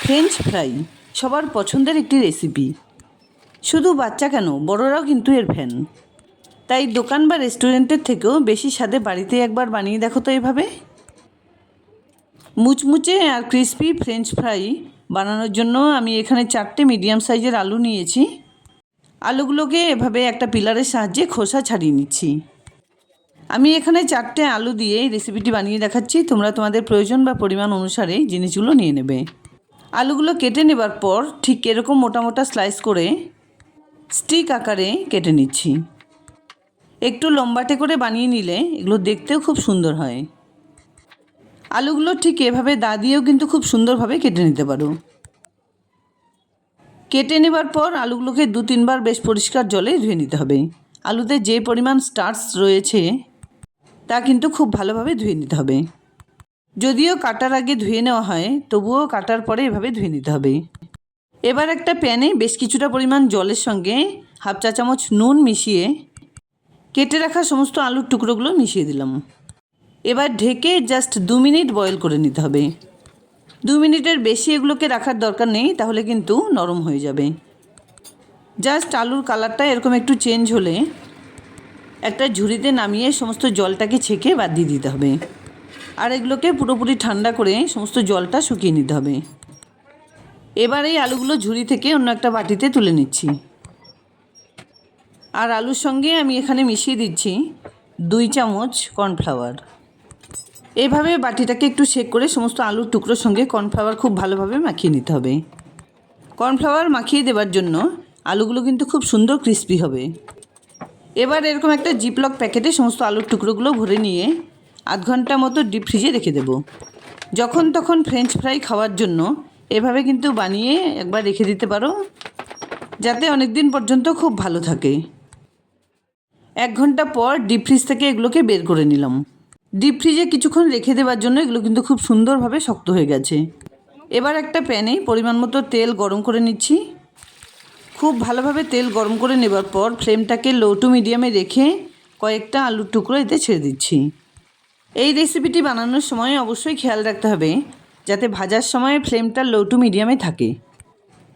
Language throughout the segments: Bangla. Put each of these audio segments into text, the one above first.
ফ্রেঞ্চ ফ্রাই সবার পছন্দের একটি রেসিপি। শুধু বাচ্চা কেন, বড়রাও কিন্তু এর ফ্যান। তাই দোকান বা রেস্টুরেন্টের থেকেও বেশি স্বাদে বাড়িতে একবার বানিয়ে দেখো তো এভাবে। মুচমুচে আর ক্রিস্পি ফ্রেঞ্চ ফ্রাই বানানোর জন্য আমি এখানে 4টে মিডিয়াম সাইজের আলু নিয়েছি। আলুগুলোকে এভাবে একটা পিলারের সাহায্যে খোসা ছাড়িয়ে নিচ্ছি। আমি এখানে 4টে আলু দিয়ে রেসিপিটি বানিয়ে দেখাচ্ছি। তোমরা তোমাদের প্রয়োজন বা পরিমাণ অনুসারে জিনিসগুলো নিয়ে নেবে। আলুগুলো কেটে নেবার পর ঠিক এরকম মোটা মোটা স্লাইস করে স্টিক আকারে কেটে নিচ্ছি। একটু লম্বাটে করে বানিয়ে নিলে এগুলো দেখতেও খুব সুন্দর হয়। আলুগুলো ঠিক এভাবে দা দিয়েও কিন্তু খুব সুন্দরভাবে কেটে নিতে পারো। কেটে নেবার পর আলুগুলোকে 2-3 বার বেশ পরিষ্কার জলে ধুয়ে নিতে হবে। আলুতে যে পরিমাণ স্টার্চ রয়েছে তা কিন্তু খুব ভালোভাবে ধুয়ে নিতে হবে। যদিও কাটার আগে ধুয়ে নেওয়া হয়, তবুও কাটার পরে এভাবে ধুয়ে নিতে হবে। এবার একটা প্যানে বেশ কিছুটা পরিমাণ জলের সঙ্গে হাফ চা চামচ নুন মিশিয়ে কেটে রাখা সমস্ত আলুর টুকরোগুলো মিশিয়ে দিলাম। এবার ঢেকে জাস্ট 2 মিনিট বয়েল করে নিতে হবে। 2 মিনিটের বেশি এগুলোকে রাখার দরকার নেই, তাহলে কিন্তু নরম হয়ে যাবে। জাস্ট আলুর কালারটা এরকম একটু চেঞ্জ হলে একটা ঝুড়িতে নামিয়ে সমস্ত জলটাকে ছেঁকে বাদ দিয়ে দিতে হবে। আর এগুলোকে পুরোপুরি ঠান্ডা করে সমস্ত জলটা শুকিয়ে নিতে হবে। এবার এই আলুগুলো ঝুড়ি থেকে অন্য একটা বাটিতে তুলে নিচ্ছি। আর আলুর সঙ্গে আমি এখানে মিশিয়ে দিচ্ছি 2 চামচ কর্নফ্লাওয়ার। এভাবে বাটিটাকে একটু শেক করে সমস্ত আলুর টুকরোর সঙ্গে কর্নফ্লাওয়ার খুব ভালোভাবে মাখিয়ে নিতে হবে। কর্নফ্লাওয়ার মাখিয়ে দেওয়ার জন্য আলুগুলো কিন্তু খুব সুন্দর ক্রিস্পি হবে। এবার এরকম একটা জিপলক প্যাকেটে সমস্ত আলুর টুকরোগুলো ভরে নিয়ে আধ ঘন্টা মতো ডিপ ফ্রিজে রেখে দেব। যখন তখন ফ্রেঞ্চ ফ্রাই খাওয়ার জন্য এভাবে কিন্তু বানিয়ে একবার রেখে দিতে পারো, যাতে অনেক দিন পর্যন্ত খুব ভালো থাকে। 1 ঘন্টা পর ডিপ ফ্রিজ থেকে এগুলোকে বের করে নিলাম। ডিপ ফ্রিজে কিছুক্ষণ রেখে দেওয়ার জন্য এগুলো কিন্তু খুব সুন্দরভাবে শক্ত হয়ে গেছে। এবার একটা প্যানে পরিমাণ মতো তেল গরম করে নিচ্ছি। খুব ভালোভাবে তেল গরম করে নেবার পর ফ্লেমটাকে লো টু মিডিয়ামে রেখে কয়েকটা আলুর টুকরো এতে ছেড়ে দিচ্ছি। এই রেসিপিটি বানানোর সময় অবশ্যই খেয়াল রাখতে হবে যাতে ভাজার সময় ফ্লেমটা লো টু মিডিয়ামে থাকে।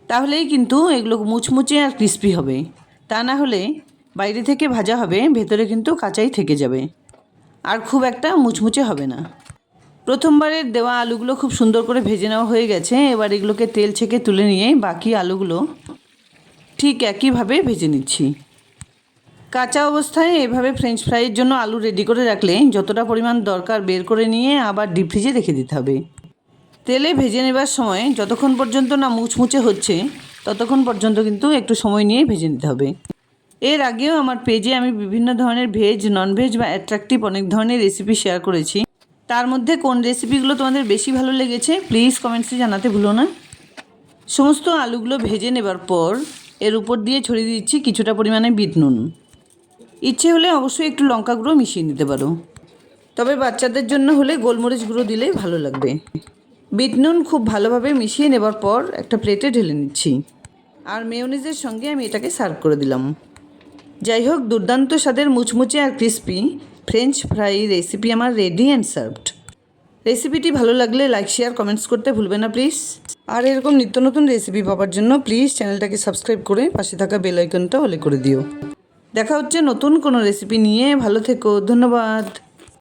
তাহলেই কিন্তু এগুলো মুচমুচে আর ক্রিস্পি হবে। তা না হলে বাইরে থেকে ভাজা হবে, ভেতরে কিন্তু কাঁচাই থেকে যাবে আর খুব একটা মুচমুচে হবে না। প্রথমবারের দেওয়া আলুগুলো খুব সুন্দর করে ভেজে নেওয়া হয়ে গেছে। এবার এগুলোকে তেল ছেঁকে তুলে নিয়ে বাকি আলুগুলো ঠিক একইভাবে ভেজে নিচ্ছি। কাঁচা অবস্থায় এভাবে ফ্রেঞ্চ ফ্রাইয়ের জন্য আলু রেডি করে রাখলে যতটা পরিমাণ দরকার বের করে নিয়ে আবার ডিপ ফ্রিজে রেখে দিতে হবে। তেলে ভেজে নেবার সময় যতক্ষণ পর্যন্ত না মুচমুচে হচ্ছে ততক্ষণ পর্যন্ত কিন্তু একটু সময় নিয়ে ভেজে নিতে হবে। এর আগেও আমার পেজে আমি বিভিন্ন ধরনের ভেজ, ননভেজ বা অ্যাট্রাকটিভ অনেক ধরনের রেসিপি শেয়ার করেছি। তার মধ্যে কোন রেসিপিগুলো তোমাদের বেশি ভালো লেগেছে প্লিজ কমেন্টসে জানাতে ভুলো না। সমস্ত আলুগুলো ভেজে নেবার পর এর উপর দিয়ে ছড়িয়ে দিচ্ছি কিছুটা পরিমাণে বিট নুন। ইচ্ছে হলে অবশ্যই একটু লঙ্কা গুঁড়ো মিশিয়ে নিতে পারো, তবে বাচ্চাদের জন্য হলে গোলমরিচ গুঁড়ো দিলে ভালো লাগবে। বিট নুন খুব ভালোভাবে মিশিয়ে নেবার পর একটা প্লেটে ঢেলে নিচ্ছি। আর মেয়োনিজের সঙ্গে আমি এটাকে সার্ভ করে দিলাম। যাই হোক, দুর্দান্ত স্বাদের মুচমুচে আর ক্রিস্পি ফ্রেঞ্চ ফ্রাই রেসিপি আমার রেডি অ্যান্ড সার্ভড। রেসিপিটি ভালো লাগলে লাইক, শেয়ার, কমেন্টস করতে ভুলবে না প্লিজ। আর এরকম নিত্য নতুন রেসিপি পাওয়ার জন্য প্লিজ চ্যানেলটাকে সাবস্ক্রাইব করে পাশে থাকা বেল আইকনটা অলে করে দিও। দেখা হচ্ছে নতুন কোনো রেসিপি নিয়ে। ভালো থেকো, ধন্যবাদ।